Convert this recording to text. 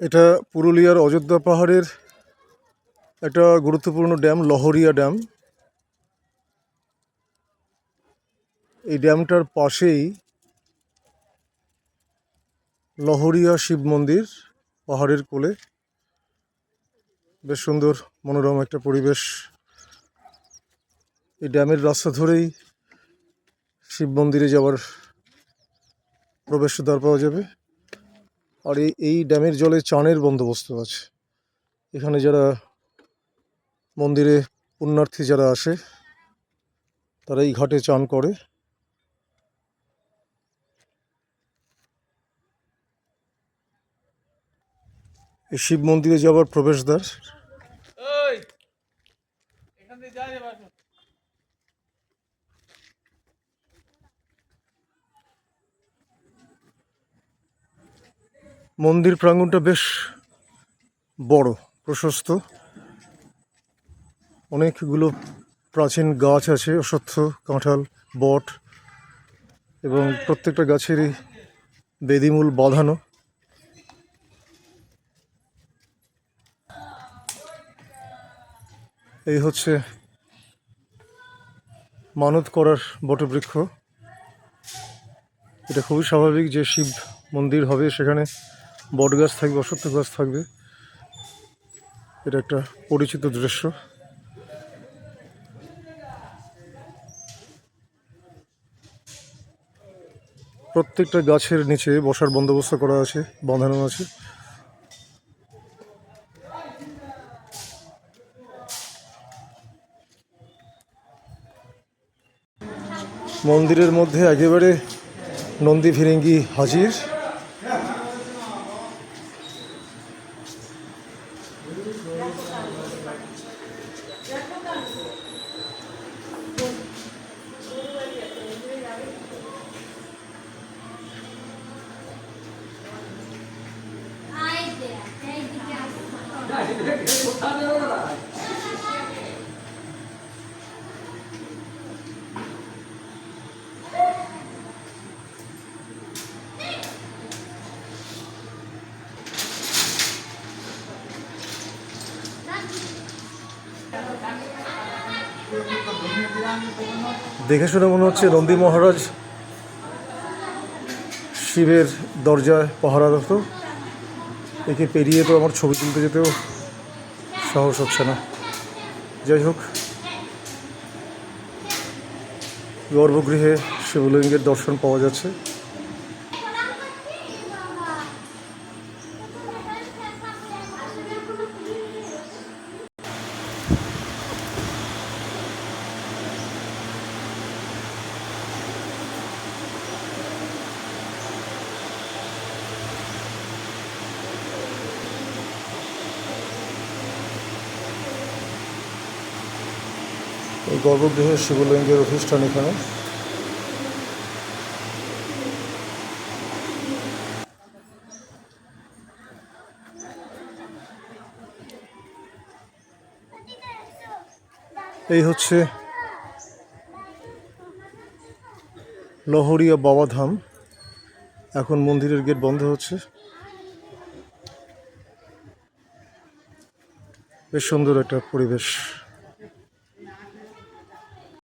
এটা পুরুলিয়ার অযোধ্যা পাহাড়ের একটা গুরুত্বপূর্ণ ড্যাম, লহরিয়া ড্যাম। এই ড্যামটার পাশেই লহরিয়া শিব মন্দির, পাহাড়ের কোলে। বেশ সুন্দর মনোরম একটা পরিবেশ। এই ড্যামের রাস্তা ধরেই শিব মন্দিরে যাওয়ার প্রবেশদ্বার পাওয়া যাবে। আর এই ড্যামের জলে চানের বন্দোবস্ত আছে। এখানে যারা মন্দিরে পুণ্যার্থী যারা আসে তারা এই ঘাটে চান করে। এই শিব মন্দিরে যাওয়ার প্রবেশদ্বার। মন্দির প্রাঙ্গণটা বেশ বড়, প্রশস্ত। অনেকগুলো প্রাচীন গাছ আছে, অশ্বত্থ, কাঁঠাল, বট, এবং প্রত্যেকটা গাছেরই বেদিমূল বাঁধানো। এই হচ্ছে মানত করার বটবৃক্ষ। এটা খুবই স্বাভাবিক যে শিব মন্দির হবে, সেখানে বট গাছ থাকবে, অশ্বত্থ গাছ থাকবে। এটা একটা পরিচিত দৃশ্য। প্রত্যেকটা গাছের নিচে বসার বন্দোবস্ত করা আছে, বাঁধানো আছে। মন্দিরের মধ্যে একেবারে নন্দী ফিরিঙ্গি হাজির। দেখে শুনে মনে হচ্ছে নন্দী মহারাজ শিবের দরজায় পাহারারত। একে পেরিয়ে তো আমার ছবি তুলতে যেতেও সাহস হচ্ছে না। যাই হোক, গর্ভগৃহে শিবলিঙ্গের দর্শন পাওয়া যাচ্ছে। এই গর্ভগৃহে শিবলিঙ্গের অধিষ্ঠান এখানে। এই হচ্ছে লহরিয়া বাবাধাম। এখন মন্দিরের গেট বন্ধ হচ্ছে। বেশ সুন্দর একটা পরিবেশ।